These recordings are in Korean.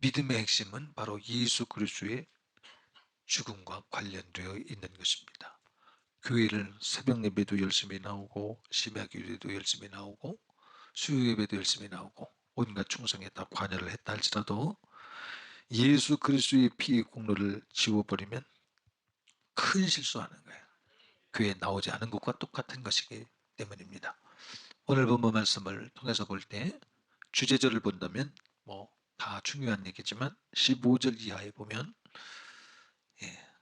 믿음의 핵심은 바로 예수 그리스도의 죽음과 관련되어 있는 것입니다. 교회를 새벽 예배도 열심히 나오고 심야 기도도 열심히 나오고 수요 예배도 열심히 나오고 온갖 충성에 다 관여를 했다 할지라도 예수 그리스도의 피의 공로를 지워버리면 큰 실수하는 거예요. 교회에 나오지 않은 것과 똑같은 것이기 때문입니다. 오늘 본문 말씀을 통해서 볼 때 주제절을 본다면 뭐 다 중요한 얘기지만 15절 이하에 보면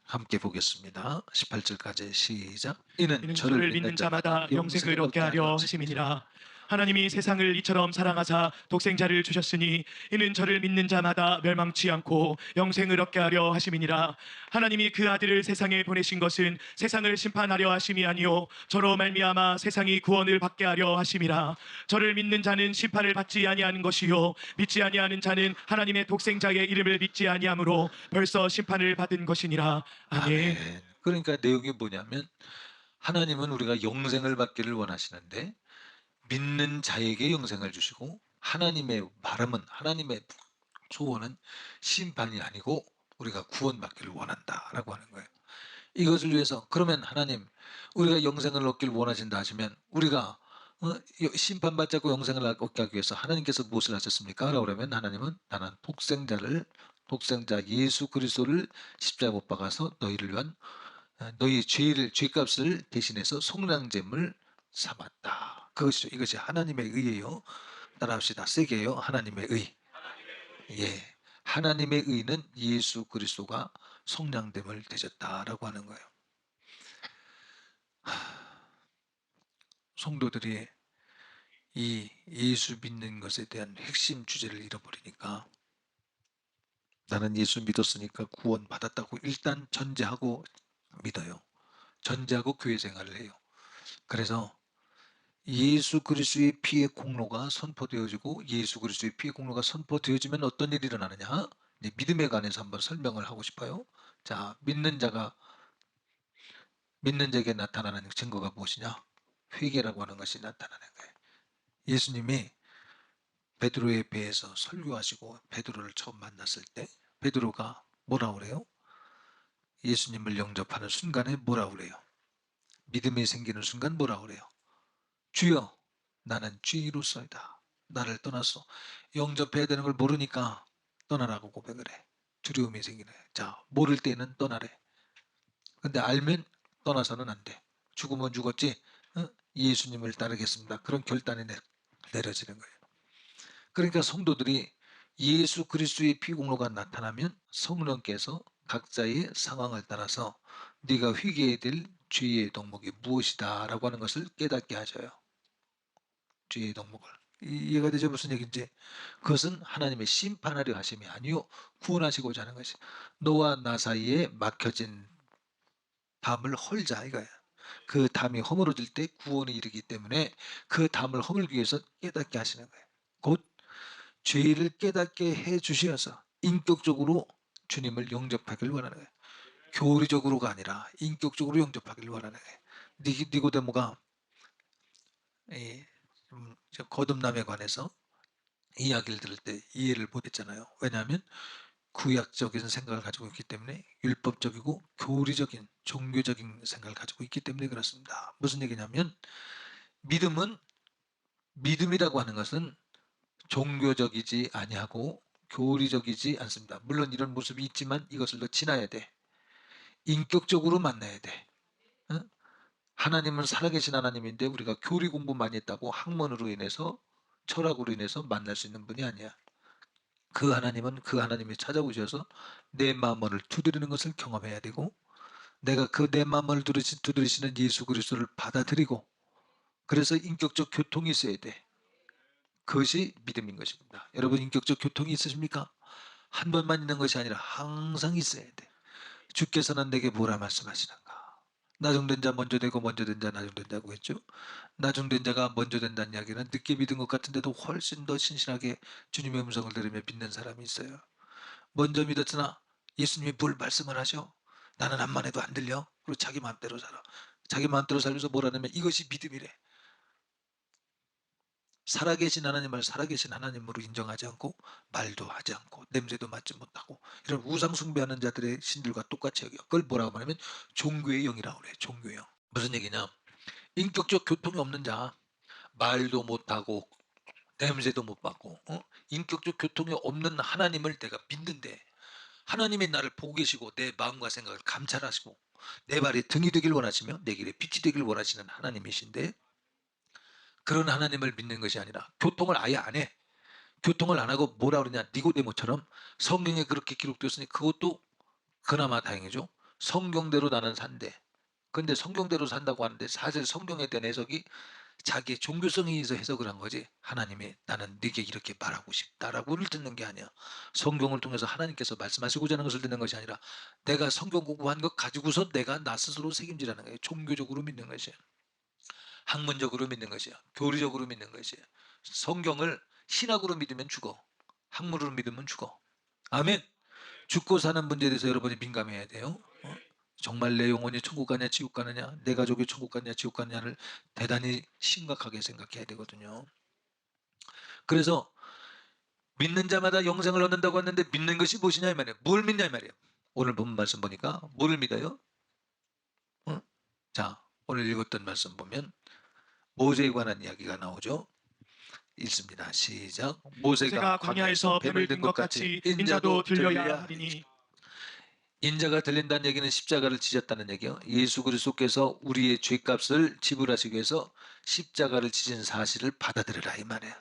함께 보겠습니다. 18절까지 시작. 이는 이는 저를 저를 믿는 자마다 영생을 얻게 하려 하심이니라. 하나님이 세상을 이처럼 사랑하사 독생자를 주셨으니 이는 저를 믿는 자마다 멸망치 않고 영생을 얻게 하려 하심이니라. 하나님이 그 아들을 세상에 보내신 것은 세상을 심판하려 하심이 아니요 저로 말미암아 세상이 구원을 받게 하려 하심이라. 저를 믿는 자는 심판을 받지 아니하는 것이요 믿지 아니하는 자는 하나님의 독생자의 이름을 믿지 아니하므로 벌써 심판을 받은 것이니라. 아멘. 아멘. 그러니까 내용이 뭐냐면 하나님은 우리가 영생을 받기를 원하시는데 믿는 자에게 영생을 주시고 하나님의 바람은 하나님의 소원은 심판이 아니고 우리가 구원받기를 원한다라고 하는 거예요. 이것을 위해서 그러면 하나님 우리가 영생을 얻기를 원하신다 하시면 우리가 심판받지 않고 영생을 얻게 하기 위해서 하나님께서 무엇을 하셨습니까? 라고 그러면 하나님은 나는 독생자 예수 그리스도를 십자가 못 박아서 너희를 위한 너희 죄값을 대신해서 속량제물 삼았다. 그것이죠. 이것이 하나님의 의예요. 따라합시다. 세게요. 하나님의 의. 예. 하나님의 의는 예수 그리스도가 속량됨을 되셨다라고 하는 거예요. 성도들이 이 예수 믿는 것에 대한 핵심 주제를 잃어버리니까 나는 예수 믿었으니까 구원 받았다고 일단 전제하고 믿어요. 전제하고 교회 생활을 해요. 그래서 예수 그리스도의 피의 공로가 선포되어지고 예수 그리스도의 피의 공로가 선포되어지면 어떤 일이 일어나느냐? 믿음에 관해서 한번 설명을 하고 싶어요. 자, 믿는 자에게 나타나는 증거가 무엇이냐? 회개라고 하는 것이 나타나는 거예요. 예수님이 베드로의 배에서 설교하시고 베드로를 처음 만났을 때 베드로가 뭐라 그래요? 예수님을 영접하는 순간에 뭐라 그래요? 믿음이 생기는 순간 뭐라 그래요? 주여 나는 죄인으로서이다. 나를 떠났어. 영접해야 되는 걸 모르니까 떠나라고 고백을 해. 두려움이 생기네. 자, 모를 때는 떠나래. 근데 알면 떠나서는 안 돼. 죽으면 죽었지. 예수님을 따르겠습니다. 그런 결단이 내려지는 거예요. 그러니까 성도들이 예수 그리스도의 피공로가 나타나면 성령께서 각자의 상황을 따라서 네가 회개해야 될 죄의 덕목이 무엇이다 라고 하는 것을 깨닫게 하셔요. 죄의 덕목을. 이해가 되죠? 무슨 얘기인지. 그것은 하나님의 심판하려 하심이 아니요 구원하시고자 하는 것이. 너와 나 사이에 막혀진 담을 헐자 이거야. 그 담이 허물어질 때 구원이 이르기 때문에 그 담을 허물기 위해서 깨닫게 하시는 거예요. 곧 죄를 깨닫게 해 주셔서 인격적으로 주님을 영접하기를 원하는 거예요. 교리적으로가 아니라 인격적으로 영접하기를 원하는 거예요. 니고데모가 거듭남에 관해서 이야기를 들을 때 이해를 못했잖아요. 왜냐하면 구약적인 생각을 가지고 있기 때문에 율법적이고 교리적인 종교적인 생각을 가지고 있기 때문에 그렇습니다. 무슨 얘기냐면 믿음이라고 하는 것은 종교적이지 아니하고 교리적이지 않습니다. 물론 이런 모습이 있지만 이것을 더 지나야 돼. 인격적으로 만나야 돼. 어? 하나님은 살아계신 하나님인데 우리가 교리 공부 많이 했다고 학문으로 인해서 철학으로 인해서 만날 수 있는 분이 아니야. 그 하나님은 그 하나님이 찾아오셔서 내 마음을 두드리는 것을 경험해야 되고 내가 그 내 마음을 두드리시는 예수 그리스도를 받아들이고 그래서 인격적 교통이 있어야 돼. 그것이 믿음인 것입니다. 여러분 인격적 교통이 있으십니까? 한 번만 있는 것이 아니라 항상 있어야 돼. 주께서는 내게 뭐라 말씀하시는가? 나중된 자 먼저 되고 먼저 된 자 나중된 자고 했죠. 나중된 자가 먼저 된다는 이야기는 늦게 믿은 것 같은데도 훨씬 더 신실하게 주님의 음성을 들으며 믿는 사람이 있어요. 먼저 믿었으나 예수님이 뭘 말씀을 하셔? 나는 암만 해도 안 들려. 그리고 자기 마음대로 살아. 자기 마음대로 살면서 뭐라냐면 이것이 믿음이래. 살아계신 하나님을 살아계신 하나님으로 인정하지 않고 말도 하지 않고 냄새도 맡지 못하고 이런 우상 숭배하는 자들의 신들과 똑같이 여겨. 그걸 뭐라고 말하면 종교의 영이라고 그래요. 종교의 영. 무슨 얘기냐? 인격적 교통이 없는 자, 말도 못하고 냄새도 못 맡고 인격적 교통이 없는 하나님을 내가 믿는데 하나님이 나를 보고 계시고 내 마음과 생각을 감찰하시고 내 발에 등이 되길 원하시며 내 길에 빛이 되길 원하시는 하나님이신데 그런 하나님을 믿는 것이 아니라 교통을 아예 안 해. 교통을 안 하고 뭐라 그러냐 니고데모처럼 성경에 그렇게 기록되었으니 그것도 그나마 다행이죠. 성경대로 나는 산대. 근데 성경대로 산다고 하는데 사실 성경에 대한 해석이 자기의 종교성에 의해서 해석을 한 거지 하나님이 나는 네게 이렇게 말하고 싶다라고를 듣는 게 아니야. 성경을 통해서 하나님께서 말씀하시고자 하는 것을 듣는 것이 아니라 내가 성경 공부한 것 가지고서 내가 나 스스로 책임지라는 거예요. 종교적으로 믿는 것이야. 학문적으로 믿는 것이야. 교리적으로 믿는 것이야. 성경을 신학으로 믿으면 죽어. 학문으로 믿으면 죽어. 아멘. 죽고 사는 문제에 대해서 여러분이 민감해야 돼요. 정말 내 영혼이 천국 가냐 지옥 가느냐 내 가족이 천국 가냐 지옥 가느냐를 대단히 심각하게 생각해야 되거든요. 그래서 믿는 자마다 영생을 얻는다고 했는데 믿는 것이 무엇이냐 이 말이에요. 뭘 믿냐 이 말이에요. 오늘 본 말씀 보니까 뭐를 믿어요? 자 오늘 읽었던 말씀 보면 모세에 관한 이야기가 나오죠. 읽습니다. 시작. 모세가 모세가 광야에서 뱀을 든 것 같이 인자도 들려야 하리니 인자가 들린다는 얘기는 십자가를 지셨다는 얘기요. 예수 그리스도께서 우리의 죄값을 지불하시기 위해서 십자가를 지신 사실을 받아들여라 이 말이에요.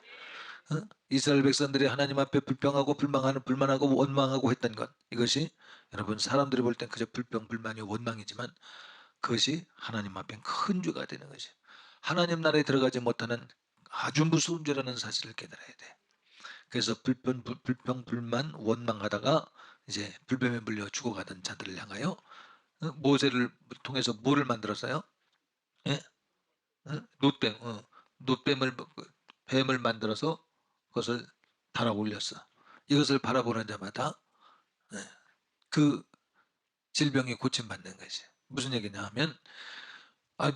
이스라엘 백성들이 하나님 앞에 불평하고 불만하고 원망하고 했던 것 이것이 여러분 사람들이 볼 땐 그저 불평 불만이 원망이지만 그것이 하나님 앞엔 큰 죄가 되는 것이 하나님 나라에 들어가지 못하는 아주 무서운 죄라는 사실을 깨달아야 돼. 그래서 불평 불만 원망하다가 이제 불뱀에 물려 죽어가던 자들을 향하여 모세를 통해서 뭐를 만들었어요? 예? 놋뱀, 뱀을 만들어서 그것을 달아 올렸어. 이것을 바라보는 자마다 그 질병이 고침받는 것이 무슨 얘기냐 하면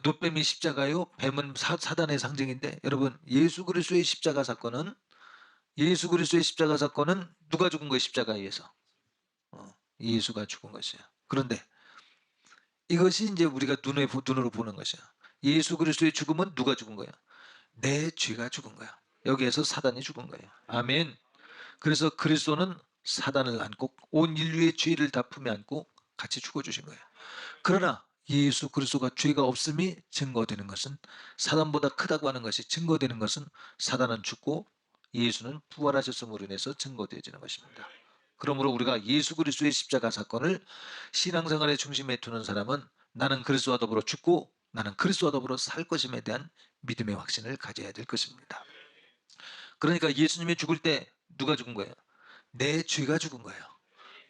놋뱀이 십자가요? 뱀은 사단의 상징인데 여러분 예수 그리스도의 십자가 사건은 누가 죽은 거예요? 십자가에 의해서 예수가 죽은 것이야. 그런데 이것이 이제 우리가 눈으로 보는 것이야. 예수 그리스도의 죽음은 누가 죽은 거야? 내 죄가 죽은 거야. 여기에서 사단이 죽은 거예요. 아멘. 그래서 그리스도는 사단을 안고 온 인류의 죄를 다 품에 안고 같이 죽어주신 거예요. 그러나 예수 그리스도가 죄가 없음이 증거되는 것은 사단보다 크다고 하는 것이 증거되는 것은 사단은 죽고 예수는 부활하셨음으로 인해서 증거되어지는 것입니다. 그러므로 우리가 예수 그리스도의 십자가 사건을 신앙생활의 중심에 두는 사람은 나는 그리스도와 더불어 죽고 나는 그리스도와 더불어 살 것임에 대한 믿음의 확신을 가져야 될 것입니다. 그러니까 예수님이 죽을 때 누가 죽은 거예요? 내 죄가 죽은 거예요.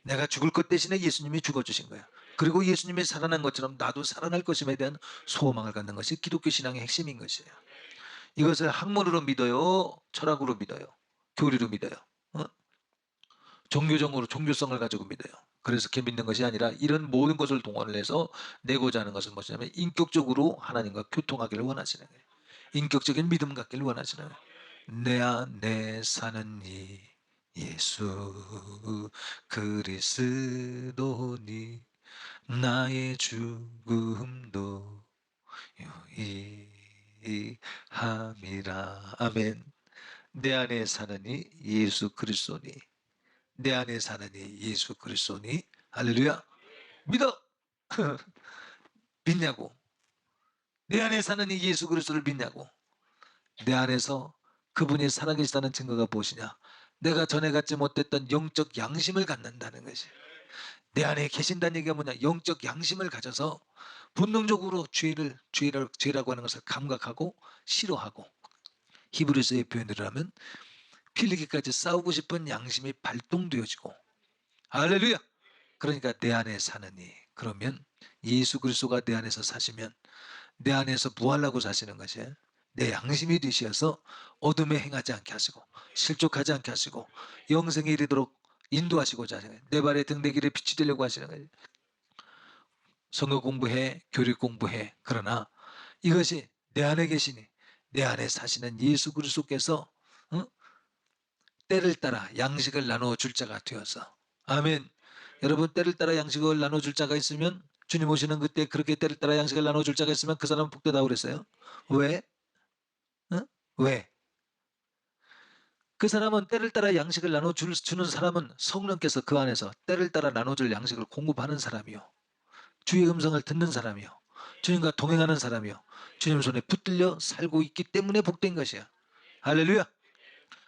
내가 죽을 것 대신에 예수님이 죽어주신 거예요. 그리고 예수님이 살아난 것처럼 나도 살아날 것임에 대한 소망을 갖는 것이 기독교 신앙의 핵심인 것이에요. 이것을 학문으로 믿어요? 철학으로 믿어요? 교리로 믿어요? 종교적으로 종교성을 가지고 믿어요. 그래서 그렇게 믿는 것이 아니라 이런 모든 것을 동원을 해서 내고자 하는 것은 무엇이냐면 인격적으로 하나님과 교통하기를 원하시는 거예요. 인격적인 믿음 갖기를 원하시는 거예요. 내 안에 사는 이 예수 그리스도니 나의 죽음도 유익함이라. 아멘. 내 안에 사는 이 예수 그리스도니 내 안에 사는 이 예수 그리스도니 할렐루야. 믿어. 믿냐고. 내 안에 사는 이 예수 그리스도를 믿냐고. 내 안에서 그분이 살아계시다는 증거가 무엇이냐? 내가 전에 갖지 못했던 영적 양심을 갖는다는 것이. 내 안에 계신다는 얘기가 뭐냐? 영적 양심을 가져서 본능적으로 죄라고 하는 것을 감각하고 싫어하고 히브리서의 표현으로 하면 필리기까지 싸우고 싶은 양심이 발동되어지고 할렐루야. 그러니까 내 안에 사느니 그러면 예수 그리스도가 내 안에서 사시면 내 안에서 부활하고 사시는 것이에요. 내 양심이 되시어서 어둠에 행하지 않게 하시고 실족하지 않게 하시고 영생에 이르도록 인도하시고자 하시는 내 발에 등 내 길에 빛이 되려고 하시는 거예요. 성경 공부해 교리 공부해 그러나 이것이 내 안에 계시니 내 안에 사시는 예수 그리스도께서 어? 때를 따라 양식을 나누어 줄 자가 되어서. 아멘. 여러분, 때를 따라 양식을 나눠 줄 자가 있으면, 주님 오시는 그때 그렇게 때를 따라 양식을 나눠 줄 자가 있으면 그 사람은 복되다고 그랬어요. 왜? 어? 왜? 그 사람은 때를 따라 양식을 주는 사람은 성령께서 그 안에서 때를 따라 나눠줄 양식을 공급하는 사람이요, 주의 음성을 듣는 사람이요, 주님과 동행하는 사람이요, 주님 손에 붙들려 살고 있기 때문에 복된 것이야. 할렐루야.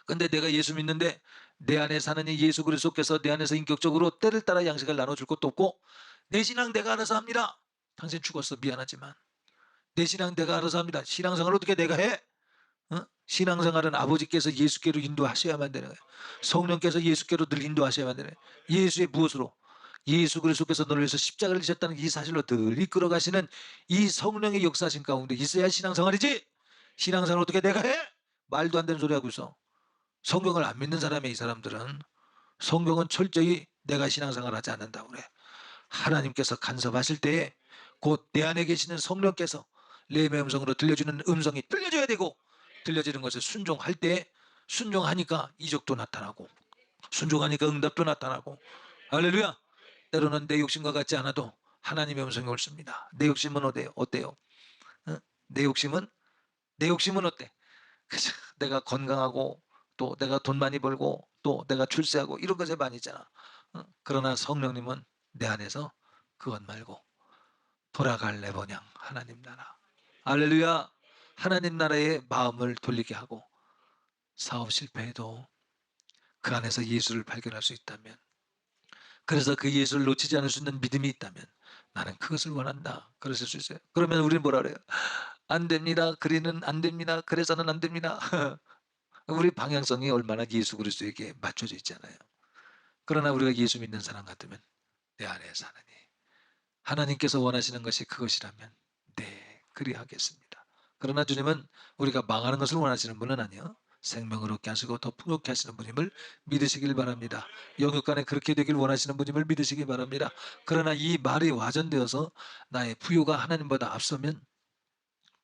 근데 내가 예수 믿는데 내 안에 사는 이 예수 그리스도께서 내 안에서 인격적으로 때를 따라 양식을 나눠줄 것도 없고, 내 신앙 내가 알아서 합니다. 당신 죽었어, 미안하지만 내 신앙 내가 알아서 합니다. 신앙생활 어떻게 내가 해? 신앙생활은 아버지께서 예수께로 인도하셔야만 되는 거예요. 성령께서 예수께로 늘 인도하셔야만 되는 거예요. 예수의 무엇으로? 예수 그리스도께서 너를 위해서 십자가를 지셨다는 이 사실로 늘 이끌어 가시는 이 성령의 역사신 가운데 있어야 신앙생활이지. 신앙생활 어떻게 내가 해? 말도 안 되는 소리 하고 있어. 성경을 안 믿는 사람의 이 사람들은, 성경은 철저히 내가 신앙생활 하지 않는다고 그래. 하나님께서 간섭하실 때에 곧 내 안에 계시는 성령께서 레음의 음성으로 들려주는 음성이 들려줘야 되고, 들려지는 것을 순종할 때, 순종하니까 이적도 나타나고, 순종하니까 응답도 나타나고. 할렐루야. 때로는 내 욕심과 같지 않아도 하나님의 음성이 옳습니다. 내 욕심은 어때요? 어? 내 욕심은 내 욕심은 어때? 그죠? 내가 건강하고, 또 내가 돈 많이 벌고, 또 내가 출세하고, 이런 것에 많이 있잖아. 그러나 성령님은 내 안에서 그것 말고 돌아갈 내 번영 하나님 나라. 할렐루야. 하나님 나라의 마음을 돌리게 하고, 사업 실패해도 그 안에서 예수를 발견할 수 있다면, 그래서 그 예수를 놓치지 않을 수 있는 믿음이 있다면, 나는 그것을 원한다, 그러실 수 있어요. 그러면 우리는 뭐라 그래요? 안 됩니다. 그리는 안 됩니다. 그래서는 안 됩니다. 우리 방향성이 얼마나 예수 그리스도에게 맞춰져 있잖아요. 그러나 우리가 예수 믿는 사람 같으면, 내 안에 사느니 하나님께서 원하시는 것이 그것이라면 네, 그리하겠습니다. 그러나 주님은 우리가 망하는 것을 원하시는 분은 아니요, 생명을 얻게 하시고 더 풍요케 하시는 분임을 믿으시길 바랍니다. 영육간에 그렇게 되길 원하시는 분임을 믿으시기 바랍니다. 그러나 이 말이 와전되어서 나의 부요가 하나님보다 앞서면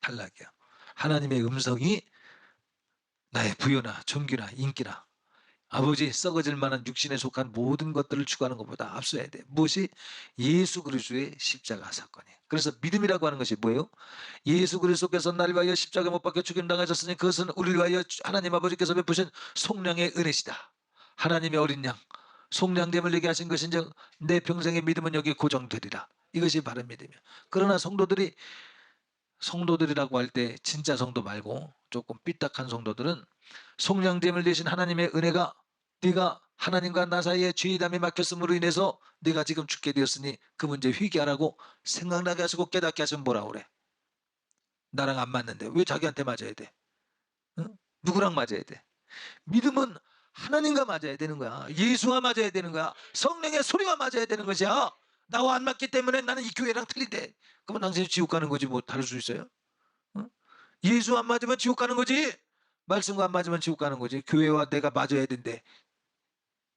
탈락이야. 하나님의 음성이 나의 부요나 존귀나 인기나 아버지 썩어질 만한 육신에 속한 모든 것들을 추구하는 것보다 앞서야 돼. 무엇이? 예수 그리스도의 십자가 사건이에요. 그래서 믿음이라고 하는 것이 뭐예요? 예수 그리스도께서 나를 위하여 십자가 못 박혀 죽임 당하셨으니 그것은 우리를 위하여 하나님 아버지께서 베푸신 속량의 은혜시다. 하나님의 어린 양 속량됨을 얘기 하신 것인즉 내 평생의 믿음은 여기 고정되리라. 이것이 바른 믿음이야. 그러나 성도들이라고 할 때 진짜 성도 말고 조금 삐딱한 성도들은, 속량됨을 대신 하나님의 은혜가, 네가 하나님과 나 사이에 죄의 담이 막혔음으로 인해서 네가 지금 죽게 되었으니 그 문제 회개하라고 생각나게 하시고 깨닫게 하시면 뭐라고 그래? 나랑 안 맞는데 왜 자기한테 맞아야 돼? 응? 누구랑 맞아야 돼? 믿음은 하나님과 맞아야 되는 거야. 예수와 맞아야 되는 거야. 성령의 소리와 맞아야 되는 것이야. 나와 안 맞기 때문에 나는 이 교회랑 틀린데, 그러면 당신이 지옥 가는 거지 뭐 다를 수 있어요? 응? 예수 안 맞으면 지옥 가는 거지. 말씀과 안 맞으면 지옥 가는 거지. 교회와 내가 맞아야 된대.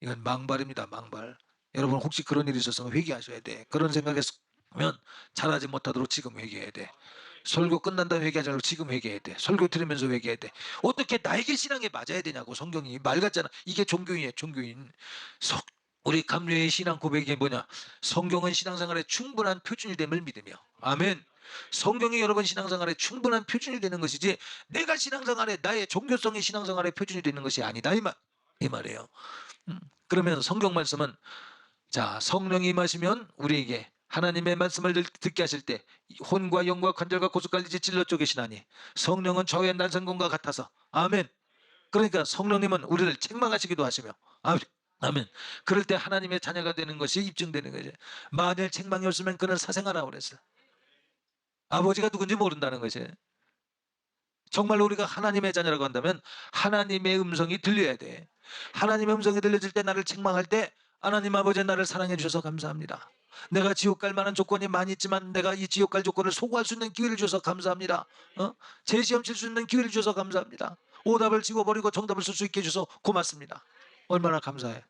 이건 망발입니다. 망발. 여러분 혹시 그런 일이 있었으면 회개하셔야 돼. 그런 생각했으면 잘하지 못하도록 지금 회개해야 돼. 설교 끝난 다음에 회개하지 않고 지금 회개해야 돼. 설교 들으면서 회개해야 돼. 어떻게 나에게 신앙에 맞아야 되냐고. 성경이 말 같잖아. 이게 종교인이에요. 종교인. 우리 감리의 신앙 고백이 뭐냐? 성경은 신앙생활에 충분한 표준이 됨을 믿으며. 아멘. 성경이 여러분 신앙생활에 충분한 표준이 되는 것이지, 내가 신앙생활에 나의 종교성이 신앙생활의 표준이 되는 것이 아니다, 이 말이에요. 그러면 성경 말씀은, 자, 성령이 임하시면 우리에게 하나님의 말씀을 듣게 하실 때 혼과 영과 관절과 고속관리지 찔러 쪼개시나니 성령은 저의 난성공과 같아서. 아멘. 그러니까 성령님은 우리를 책망하시기도 하시며. 아멘. 아멘. 그럴 때 하나님의 자녀가 되는 것이 입증되는 거죠. 만일 책망이 없으면 그는 사생하라고 그랬어요. 아버지가 누군지 모른다는 것이. 정말로 우리가 하나님의 자녀라고 한다면 하나님의 음성이 들려야 돼. 하나님의 음성이 들려질 때, 나를 책망할 때, 하나님 아버지 나를 사랑해 주셔서 감사합니다. 내가 지옥 갈 만한 조건이 많이 있지만 내가 이 지옥 갈 조건을 소구할 수 있는 기회를 주셔서 감사합니다. 제 시험 칠 수 있는 기회를 주셔서 감사합니다. 오답을 지워버리고 정답을 쓸 수 있게 해주셔서 고맙습니다. 얼마나 감사해.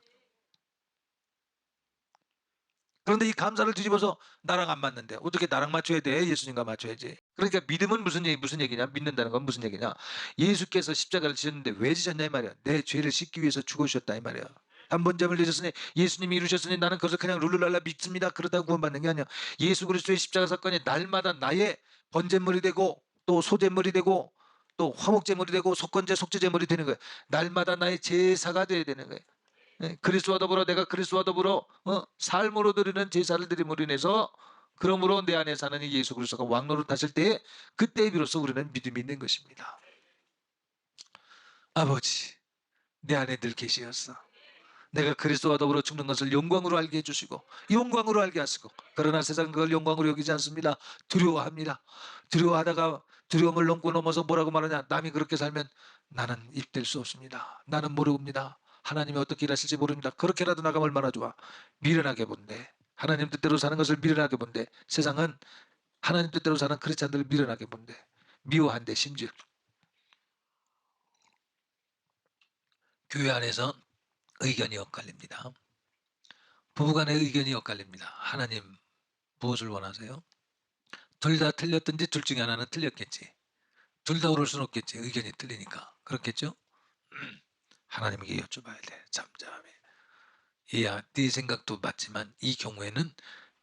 그런데 이 감사를 뒤집어서 나랑 안 맞는데 어떻게 나랑 맞춰야 돼? 예수님과 맞춰야지. 그러니까 믿음은 무슨 얘기냐? 믿는다는 건 무슨 얘기냐? 예수께서 십자가를 지셨는데 왜 지셨냐 이 말이야. 내 죄를 씻기 위해서 죽으셨다 이 말이야. 한 번 잠을 내셨으니 예수님이 이루셨으니 나는 그것을 그냥 룰루랄라 믿습니다. 그러다고 구원받는 게 아니야. 예수 그리스도의 십자가 사건이 날마다 나의 번제물이 되고 또 소제물이 되고 또 화목제물이 되고 속건제 속죄제물이 되는 거야. 날마다 나의 제사가 돼야 되는 거야. 예, 그리스도와 더불어 내가 그리스도와 더불어 삶으로 드리는 제사를 드림으로 인해서 그러므로 내 안에 사는 이 예수 그리스도가 왕노릇하실 때에 그때 비로소 우리는 믿음이 있는 것입니다. 아버지, 내 안에 늘 계시었어. 내가 그리스도와 더불어 죽는 것을 영광으로 알게 해주시고 영광으로 알게 하시고, 그러나 세상은 그걸 영광으로 여기지 않습니다. 두려워합니다. 두려워하다가 두려움을 넘고 넘어서 뭐라고 말하냐. 남이 그렇게 살면 나는 입댈 수 없습니다. 나는 모릅니다. 하나님이 어떻게 일하실지 모릅니다. 그렇게라도 나가면 얼마나 좋아. 미련하게 본대. 하나님 뜻대로 사는 것을 미련하게 본대. 세상은 하나님 뜻대로 사는 크리스찬들을 미련하게 본대. 미워한대. 심지어 교회 안에서 의견이 엇갈립니다. 부부간의 의견이 엇갈립니다. 하나님 무엇을 원하세요? 둘 다 틀렸든지 둘 중에 하나는 틀렸겠지. 둘 다 옳을 수는 없겠지. 의견이 틀리니까. 그렇겠죠? 하나님에게 여쭤봐야 돼. 잠잠히. 얘야, 네 생각도 맞지만 이 경우에는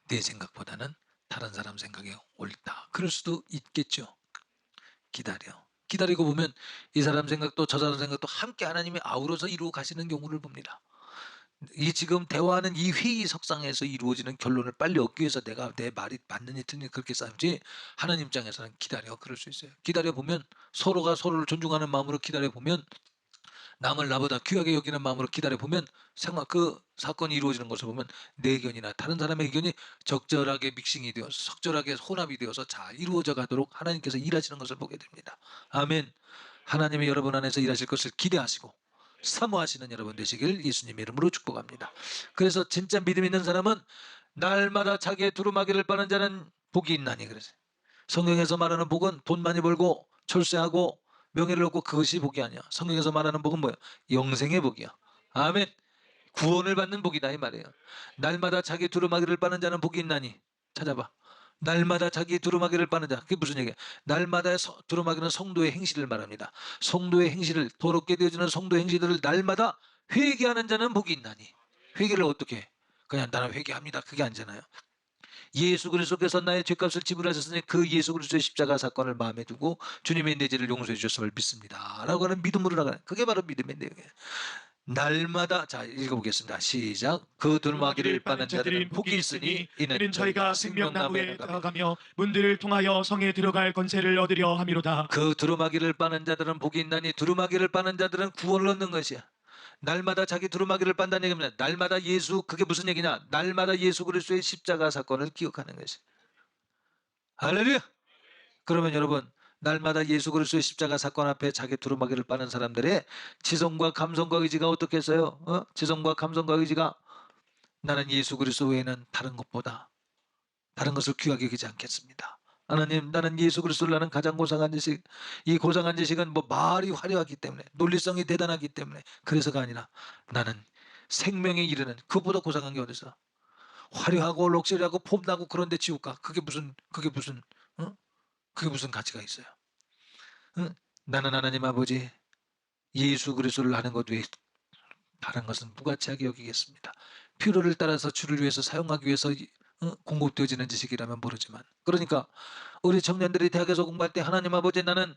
네 생각보다는 다른 사람 생각이 옳다. 그럴 수도 있겠죠. 기다려. 기다리고 보면 이 사람 생각도 저 사람 생각도 함께 하나님이 아우러서 이루어 가시는 경우를 봅니다. 이 지금 대화하는 이 회의석상에서 이루어지는 결론을 빨리 얻기 위해서 내가 내 말이 맞느니 틀리니 그렇게 싸우지, 하나님 입장에서는 기다려. 그럴 수 있어요. 기다려 보면 서로가 서로를 존중하는 마음으로 기다려 보면, 남을 나보다 귀하게 여기는 마음으로 기다려 보면 그 사건이 이루어지는 것을 보면 내 의견이나 다른 사람의 의견이 적절하게 믹싱이 되어서 적절하게 혼합이 되어서 잘 이루어져 가도록 하나님께서 일하시는 것을 보게 됩니다. 아멘. 하나님이 여러분 안에서 일하실 것을 기대하시고 사모하시는 여러분 되시길 예수님의 이름으로 축복합니다. 그래서 진짜 믿음 있는 사람은 날마다 자기의 두루마기를 빠는 자는 복이 있나니, 그래서 성경에서 말하는 복은 돈 많이 벌고 철새하고 명예를 얻고 그것이 복이 아니야. 성경에서 말하는 복은 뭐야? 영생의 복이야. 아멘. 구원을 받는 복이다 이 말이에요. 날마다 자기 두루마기를 빠는 자는 복이 있나니, 찾아봐. 날마다 자기 두루마기를 빠는 자. 그게 무슨 얘기야? 날마다의 두루마기는 성도의 행실을 말합니다. 성도의 행실을, 더럽게 되어지는 성도의 행실들을 날마다 회개하는 자는 복이 있나니. 회개를 어떻게 해? 그냥 나는 회개합니다. 그게 아니잖아요. 예수 그리스도께서 나의 죄값을 지불하셨으니 그 예수 그리스도의 십자가 사건을 마음에 두고 주님의 내 죄를 용서해 주셨음을 믿습니다 라고 하는 믿음으로 나가는, 그게 바로 믿음의 내용이에요. 날마다, 자 읽어보겠습니다. 시작. 그 두루마기를 빠는 자들은 복이 있으니 이는 저희가 생명나무에 들어가며 문들을 통하여 성에 들어갈 권세를 얻으려 함이로다. 그 두루마기를 빠는 자들은 복이 있나니, 두루마기를 빠는 자들은 구원을 얻는 것이야. 날마다 자기 두루마기를 빤다는 얘기입니다. 날마다 예수, 그게 무슨 얘기냐? 날마다 예수 그리스도의 십자가 사건을 기억하는 것이. 할렐루야. 그러면 여러분, 날마다 예수 그리스도의 십자가 사건 앞에 자기 두루마기를 빠는 사람들의 지성과 감성과 의지가 어떻겠어요? 지성과 감성과 의지가 나는 예수 그리스도 외에는 다른 것보다 다른 것을 귀하게 여기지 않겠습니다. 하나님, 나는 예수 그리스도를 나는 가장 고상한 지식, 이 고상한 지식은 뭐 말이 화려하기 때문에, 논리성이 대단하기 때문에 그래서가 아니라 나는 생명에 이르는 그보다 고상한 게 어디서, 화려하고 럭셔리하고 폼나고 그런데 지옥가, 어? 그게 무슨 가치가 있어요? 나는 하나님 아버지 예수 그리스도를 아는 것 외에 다른 것은 무가치하게 여기겠습니다. 필요를 따라서 주를 위해서 사용하기 위해서 공급되어지는 지식이라면 모르지만, 그러니까 우리 청년들이 대학에서 공부할 때 하나님 아버지 나는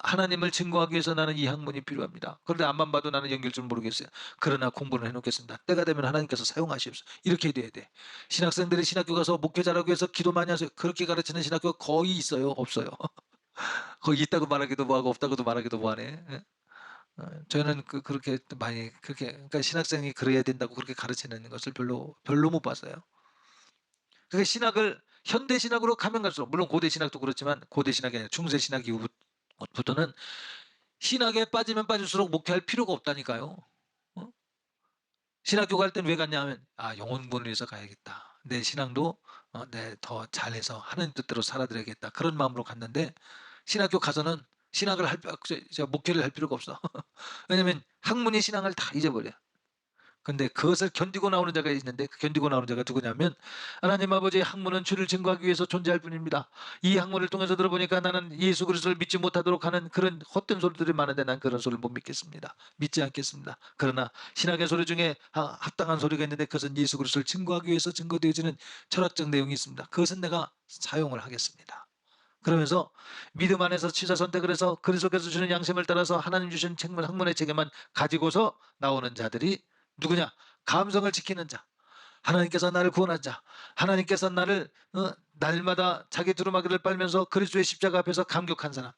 하나님을 증거하기 위해서 나는 이 학문이 필요합니다. 그런데 앞만 봐도 나는 연결 줄 모르겠어요. 그러나 공부는 해놓겠습니다. 때가 되면 하나님께서 사용하시옵소서. 이렇게 돼야 돼. 신학생들이 신학교 가서 목회자라고 해서 기도 많이 하세요. 그렇게 가르치는 신학교가 거의 있어요? 없어요? 거기 있다고 말하기도 뭐하고 없다고도 말하기도 뭐하네. 예? 저는 그렇게 많이 그렇게, 그러니까 신학생이 그래야 된다고 그렇게 가르치는 것을 별로 못 봤어요. 그러니까 신학을 현대 신학으로 가면 갈수록, 물론 고대 신학도 그렇지만 고대 신학이 아니라 중세 신학 이후부터는 신학에 빠지면 빠질수록 목회할 필요가 없다니까요. 신학교 갈 땐 왜 갔냐 하면 영혼 구원을 위해서 가야겠다. 내 신앙도 더 잘해서 하나님 뜻대로 살아드려야겠다. 그런 마음으로 갔는데 신학교 가서는 목회를 할 필요가 없어. 왜냐면 학문이 신앙을 다 잊어버려. 근데 그것을 견디고 나오는 자가 있는데 그 견디고 나오는 자가 누구냐면 하나님 아버지의 학문은 주를 증거하기 위해서 존재할 뿐입니다. 이 학문을 통해서 들어보니까 나는 예수 그리스도를 믿지 못하도록 하는 그런 헛된 소리들이 많은데 난 그런 소리를 못 믿겠습니다. 믿지 않겠습니다. 그러나 신학의 소리 중에 합당한 소리가 있는데 그것은 예수 그리스도를 증거하기 위해서 증거되어지는 철학적 내용이 있습니다. 그것은 내가 사용을 하겠습니다. 그러면서 믿음 안에서 취사 선택을 해서 그리스도께서 주는 양심을 따라서 하나님 주신 학문의 체계만 가지고서 나오는 자들이 누구냐? 감성을 지키는 자. 하나님께서 나를 구원한 자. 하나님께서 나를 날마다 자기 두루마기를 빨면서 그리스도의 십자가 앞에서 감격한 사람.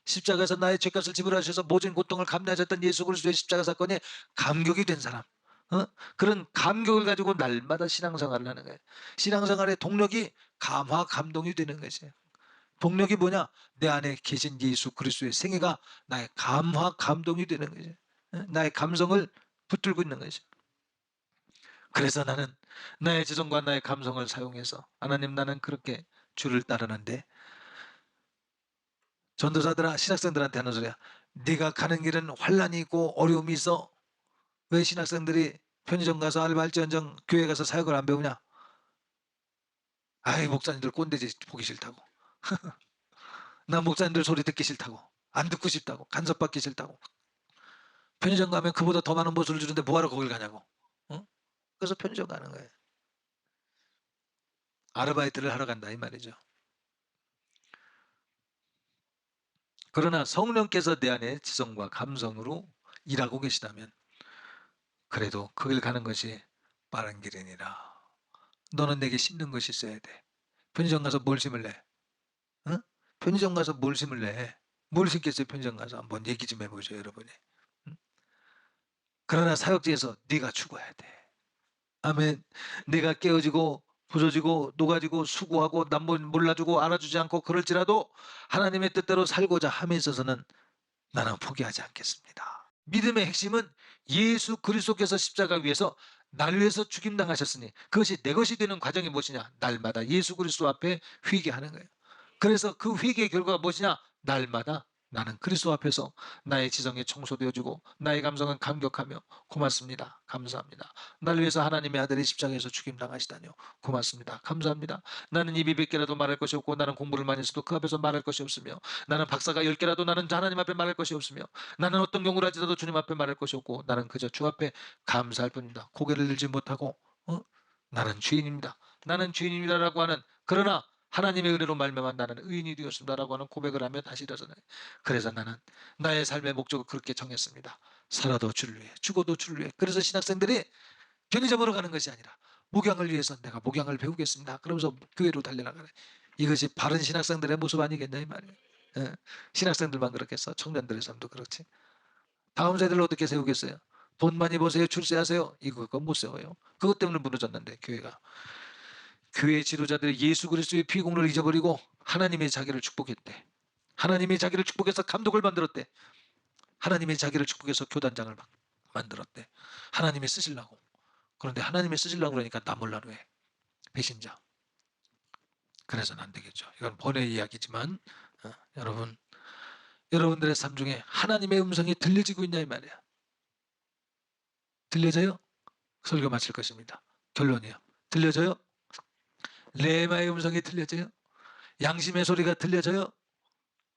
십자가에서 나의 죄값을 지불하셔서 모진 고통을 감내하셨던 예수 그리스도의 십자가 사건에 감격이 된 사람. 그런 감격을 가지고 날마다 신앙생활을 하는 거예요. 신앙생활의 동력이 감화 감동이 되는 것이에요. 동력이 뭐냐? 내 안에 계신 예수 그리스도의 생애가 나의 감화 감동이 되는 거죠. 나의 감성을 붙들고 있는 거죠. 그래서 나는 나의 지성과 나의 감성을 사용해서 하나님 나는 그렇게 주를 따르는데 전도사들아 신학생들한테 하는 소리야. 네가 가는 길은 환란이 있고 어려움이 있어. 왜 신학생들이 편의점 가서 알바할지언정 교회 가서 사역을 안 배우냐? 아이 목사님들 꼰대지 보기 싫다고. 나 목사님들 소리 듣기 싫다고. 안 듣고 싶다고. 간섭받기 싫다고. 편의점 가면 그보다 더 많은 보수를 주는데 뭐하러 거길 가냐고. 어? 그래서 편의점 가는 거예요. 아르바이트를 하러 간다 이 말이죠. 그러나 성령께서 내 안에 지성과 감성으로 일하고 계시다면 그래도 그 길 가는 것이 빠른 길이니라. 너는 내게 심는 것이 있어야 돼. 편의점 가서 뭘 심을래? 응? 편의점 가서 뭘 심을래? 뭘 심겠어요? 편의점 가서 한번 얘기 좀 해보죠, 여러분이. 응? 그러나 사역지에서 네가 죽어야 돼. 아멘. 네가 깨어지고 부서지고 녹아지고 수고하고 남 몰라주고 알아주지 않고 그럴지라도 하나님의 뜻대로 살고자 함에 있어서는 나는 포기하지 않겠습니다. 믿음의 핵심은 예수 그리스도께서 십자가 위에서 날 위해서 죽임당하셨으니 그것이 내 것이 되는 과정이 무엇이냐? 날마다 예수 그리스도 앞에 회개하는 거예요. 그래서 그 회개의 결과가 무엇이냐? 날마다 나는 그리스도 앞에서 나의 지성이 청소되어지고 나의 감성은 감격하며 고맙습니다. 감사합니다. 날 위해서 하나님의 아들이 십자가에서 죽임당하시다니요. 고맙습니다. 감사합니다. 나는 입이 100개라도 말할 것이 없고 나는 공부를 많이 해서도 그 앞에서 말할 것이 없으며 나는 박사가 10개라도 나는 하나님 앞에 말할 것이 없으며 나는 어떤 경우를 하지라도 주님 앞에 말할 것이 없고 나는 그저 주 앞에 감사할 뿐입니다. 고개를 들지 못하고 나는 죄인입니다. 나는 죄인입니다라고 하는 그러나 하나님의 은혜로 말미암아 나는 의인이 되었습니다라고 하는 고백을 하며 다시 일어서는 그래서 나는 나의 삶의 목적을 그렇게 정했습니다. 살아도 주를 위해 죽어도 주를 위해. 그래서 신학생들이 편의점으로 가는 것이 아니라 목양을 위해서 내가 목양을 배우겠습니다. 그러면서 교회로 달려나가는 이것이 바른 신학생들의 모습 아니겠냐 이 말이에요. 예. 신학생들만 그렇겠어. 청년들의 삶도 그렇지. 다음 세대를 어떻게 세우겠어요? 돈 많이 버세요. 출세하세요. 이거 못 세워요. 그것 때문에 무너졌는데 교회가. 교회 지도자들이 예수 그리스도의 피공로를 잊어버리고 하나님의 자기를 축복했대. 하나님의 자기를 축복해서 감독을 만들었대. 하나님의 자기를 축복해서 교단장을 만들었대. 하나님이 쓰시려고. 그런데 하나님이 쓰시려고 그러니까 나 몰라로 해. 배신자. 그래서는 안 되겠죠. 이건 번외 이야기지만 여러분들의 삶 중에 하나님의 음성이 들려지고 있냐 이 말이야. 들려져요? 설교 마칠 것입니다. 결론이요. 들려져요? 레마의 음성이 들려져요? 양심의 소리가 들려져요?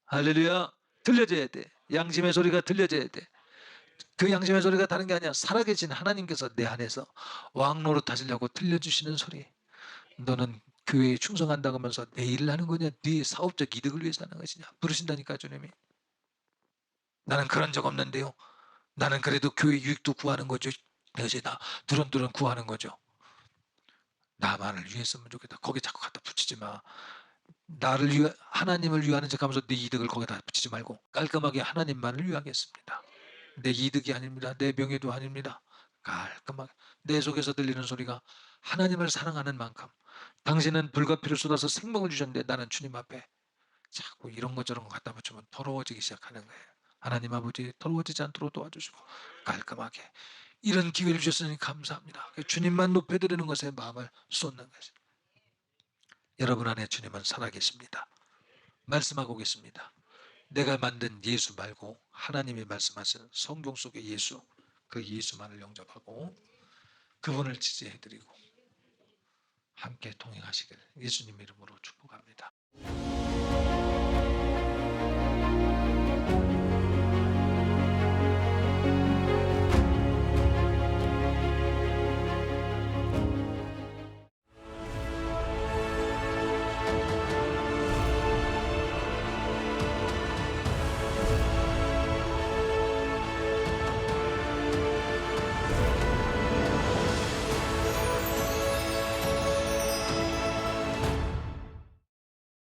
할렐루야. 들려져야 돼. 양심의 소리가 들려져야 돼. 그 양심의 소리가 다른 게 아니야. 살아계신 하나님께서 내 안에서 왕노릇 하시려고 들려주시는 소리. 너는 교회에 충성한다고 하면서 내 일을 하는 거냐? 네 사업적 이득을 위해서 하는 것이냐? 부르신다니까 주님이. 나는 그런 적 없는데요. 나는 그래도 교회 유익도 구하는 거죠. 이것이 다 두런두런 구하는 거죠. 나만을 위했으면 좋겠다. 거기 자꾸 갖다 붙이지 마. 나를 위해 하나님을 위하는 척하면서 네 이득을 거기다 붙이지 말고 깔끔하게 하나님만을 위하겠습니다. 내 이득이 아닙니다. 내 명예도 아닙니다. 깔끔하게 내 속에서 들리는 소리가 하나님을 사랑하는 만큼 당신은 불과 피를 쏟아서 생명을 주셨는데 나는 주님 앞에 자꾸 이런 것 저런 거 갖다 붙이면 더러워지기 시작하는 거예요. 하나님 아버지 더러워지지 않도록 도와주시고 깔끔하게 이런 기회를 주셨으니 감사합니다. 주님만 높여드리는 것에 마음을 쏟는 것이. 여러분 안에 주님은 살아계십니다. 말씀하고 계십니다. 내가 만든 예수 말고 하나님이 말씀하신 성경 속의 예수, 그 예수만을 영접하고 그분을 지지해드리고 함께 동행하시길 예수님 이름으로 축복합니다.